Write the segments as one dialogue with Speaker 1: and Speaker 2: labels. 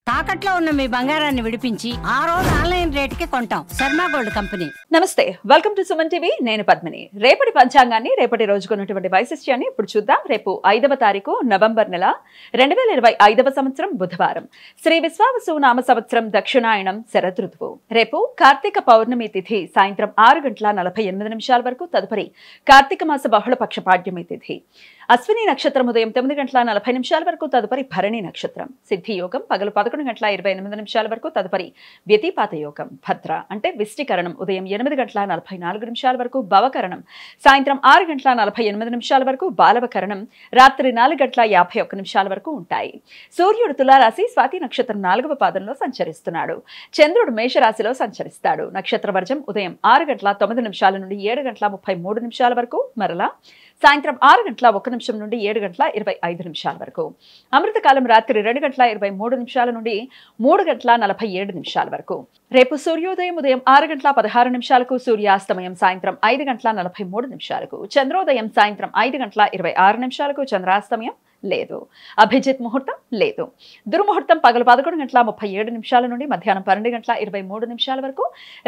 Speaker 1: తాకట్లో ఉన్న మీ బంగారాన్ని విడిపించి ఆ రోజు ఆన్లైన్ రేటుకి కొంటాం. Sharma gold company.
Speaker 2: నమస్తే, వెల్కమ్ టు సుమన్ టీవీ. నేను పద్మిని. రేపటి పంచాంగాన్ని, రేపటి రోజుకున్నటువంటి వైశిష్ట్యాన్ని ఇప్పుడు చూద్దాం. రేపు 5వ తారీఖు నవంబర్ నెల 2025వ సంవత్సరం బుధవారం. శ్రీ విశ్వావసు నామ సంవత్సరం దక్షిణాయనం శరదృతువు. రేపు కార్తీక పౌర్ణమి తిథి సాయంత్రం 6:48 వరకు. తదుపరి కార్తీక మాస బహుళపక్ష పాడ్యమి తిథి. అశ్విని నక్షత్రం ఉదయం 9:40 వరకు. తదుపరి భరణి నక్షత్రం. సిద్ధి యోగం పగలు 11:28 వరకు. తదుపరి వ్యతిపాత యోగం భద్ర అంటే విష్టికరణం ఉదయం 8:44 వరకు. భవకరణం సాయంత్రం 6:48 వరకు. బాలవకరణం రాత్రి 4:51 వరకు ఉంటాయి. సూర్యుడు తులారాశి స్వాతి నక్షత్రం 4వ పాదంలో సంచరిస్తున్నాడు. చంద్రుడు మేషరాశిలో సంచరిస్తాడు. నక్షత్ర వర్జం ఉదయం 6:09 నుండి 7:33 వరకు. మరలా సాయంత్రం 6:01 నుండి 7:25 వరకు. అమృతకాలం రాత్రి 2:23 నుండి 3:47 వరకు. రేపు సూర్యోదయం ఉదయం 6:16 సూర్యాస్తమయం సాయంత్రం 5:43 చంద్రోదయం సాయంత్రం 5:26 చంద్రాస్తమయం లేదు. అభిజిత్ ముహూర్తం లేదు. దుర్ముహూర్తం పగలు 11:37 నుండి మధ్యాహ్నం 12:23 వరకు.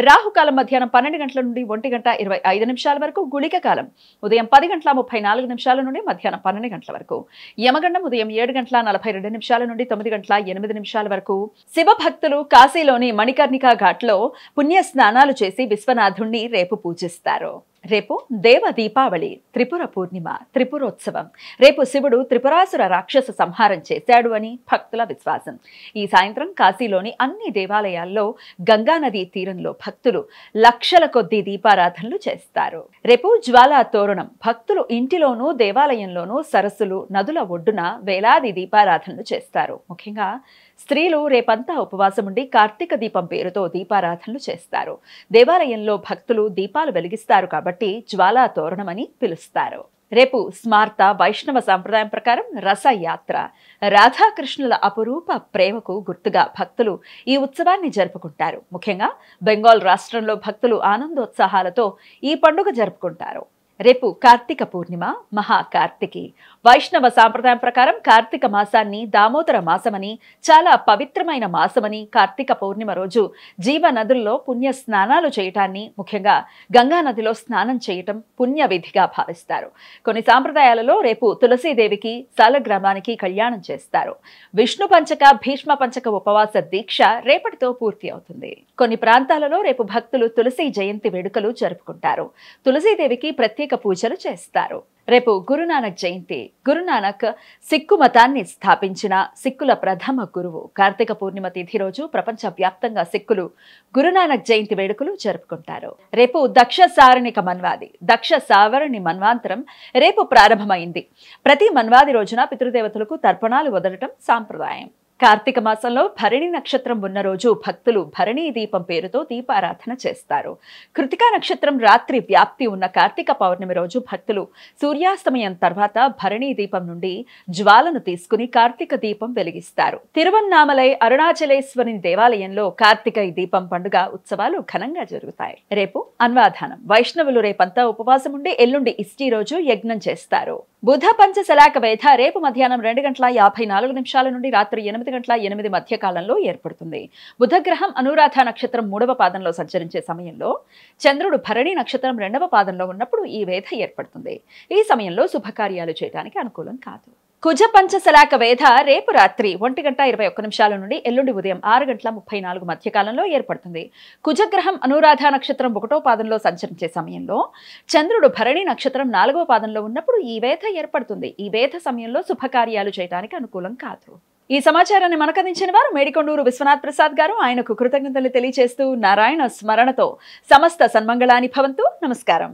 Speaker 2: రాహుకాలం మధ్యాహ్నం 12 గంటల నుండి 1:25 వరకు. గుళిక కాలం ఉదయం 10:34 నుండి మధ్యాహ్నం 12 గంటల వరకు. యమగండం ఉదయం 7:42 నుండి 9:08 వరకు. శివ భక్తులు కాశీలోని మణికర్ణికా ఘాట్లో పుణ్య స్నానాలు చేసి విశ్వనాథుణ్ణి రేపు పూజిస్తారు. రేపు దేవ దీపావళి, త్రిపుర పూర్ణిమ, త్రిపురోత్సవం. రేపు శివుడు త్రిపురాసుర రాక్షస సంహారం చేశాడు అని భక్తుల విశ్వాసం. ఈ సాయంత్రం కాశీలోని అన్ని దేవాలయాల్లో గంగానదీ తీరంలో భక్తులు లక్షల కొద్దీ దీపారాధనలు చేస్తారు. రేపు జ్వాలా తోరణం. భక్తులు ఇంటిలోనూ దేవాలయంలోనూ సరస్సులు నదుల ఒడ్డున వేలాది దీపారాధనలు చేస్తారు. ముఖ్యంగా స్త్రీలు రేపంతా ఉపవాసం ఉండి కార్తీక దీపం పేరుతో దీపారాధనలు చేస్తారు. దేవాలయంలో భక్తులు దీపాలు వెలిగిస్తారు కాబట్టి జ్వాలా తోరణమని పిలుస్తారు. రేపు స్మార్త వైష్ణవ సాంప్రదాయం ప్రకారం రసయాత్ర. రాధాకృష్ణుల అపురూప ప్రేమకు గుర్తుగా భక్తులు ఈ ఉత్సవాన్ని జరుపుకుంటారు. ముఖ్యంగా బెంగాల్ రాష్ట్రంలో భక్తులు ఆనందోత్సాహాలతో ఈ పండుగ జరుపుకుంటారు. రేపు కార్తీక పూర్ణిమ, మహాకార్తికి. వైష్ణవ సాంప్రదాయం ప్రకారం కార్తీక మాసాన్ని దామోదర మాసమని, చాలా పవిత్రమైన మాసమని, కార్తీక పౌర్ణిమ రోజు జీవ నదుల్లో పుణ్య స్నానాలు చేయటాన్ని, ముఖ్యంగా గంగా నదిలో స్నానం చేయటం పుణ్య విధిగా భావిస్తారు. కొన్ని సాంప్రదాయాలలో రేపు తులసీదేవికి సాలగ్రామానికి కళ్యాణం చేస్తారు. విష్ణు పంచక, భీష్మ పంచక ఉపవాస దీక్ష రేపటితో పూర్తి అవుతుంది. కొన్ని ప్రాంతాలలో రేపు భక్తులు తులసి జయంతి వేడుకలు జరుపుకుంటారు. తులసీదేవికి ప్రత్యేక పూజలు చేస్తారు. రేపు గురునానక్ జయంతి. గురునానక్ సిక్కు మతాన్ని స్థాపించిన సిక్కుల ప్రథమ గురువు. కార్తీక పూర్ణిమ తిథి రోజు ప్రపంచ వ్యాప్తంగా సిక్కులు గురునానక్ జయంతి వేడుకలు జరుపుకుంటారు. రేపు దక్ష సారణిక మన్వాది. దక్ష సావరణి మన్వాంతరం రేపు ప్రారంభమైంది. ప్రతి మన్వాది రోజున పితృదేవతలకు తర్పణాలు వదలటం సాంప్రదాయం. కార్తీక మాసంలో భరణి నక్షత్రం ఉన్న రోజు భక్తులు భరణీ దీపం పేరుతో దీపారాధన చేస్తారు. కృతికా నక్షత్రం రాత్రి వ్యాప్తి ఉన్న కార్తీక పౌర్ణమి రోజు భక్తులు సూర్యాస్తమయం తర్వాత భరణీ దీపం నుండి జ్వాలను తీసుకుని కార్తీక దీపం వెలిగిస్తారు. తిరువన్నామలై అరుణాచలేశ్వరి దేవాలయంలో కార్తీక దీపం పండుగ ఉత్సవాలు ఘనంగా జరుగుతాయి. రేపు అన్వాధానం. వైష్ణవులు రేపంతా ఉపవాసం ఉండి ఎల్లుండి ఇష్టి రోజు యజ్ఞం చేస్తారు. బుధ పంచశలాక వేధ రేపు మధ్యాహ్నం 2:54 నుండి రాత్రి 8:08 మధ్య కాలంలో ఏర్పడుతుంది. బుధగ్రహం అనురాధ నక్షత్రం 3వ పాదంలో సంచరించే సమయంలో చంద్రుడు భరణి నక్షత్రం 2వ పాదంలో ఉన్నప్పుడు ఈ వేధ ఏర్పడుతుంది. ఈ సమయంలో శుభకార్యాలు చేయడానికి అనుకూలం కాదు. కుజ పంచశలాక వేధ రేపు రాత్రి 1:21 నుండి ఎల్లుండి ఉదయం 6:34 మధ్య కాలంలో ఏర్పడుతుంది. కుజగ్రహం అనురాధ నక్షత్రం 1వ పాదంలో సంచరించే సమయంలో చంద్రుడు భరణి నక్షత్రం 4వ పాదంలో ఉన్నప్పుడు ఈ వేధ ఏర్పడుతుంది. ఈ వేధ సమయంలో శుభకార్యాలు చేయడానికి అనుకూలం కాదు. ఈ సమాచారాన్ని మనకు అందించిన వారు మేడికొండూరు విశ్వనాథ్ ప్రసాద్ గారు. ఆయనకు కృతజ్ఞతలు తెలియజేస్తూ నారాయణ స్మరణతో సమస్త సన్మంగళాని భవంతు. నమస్కారం.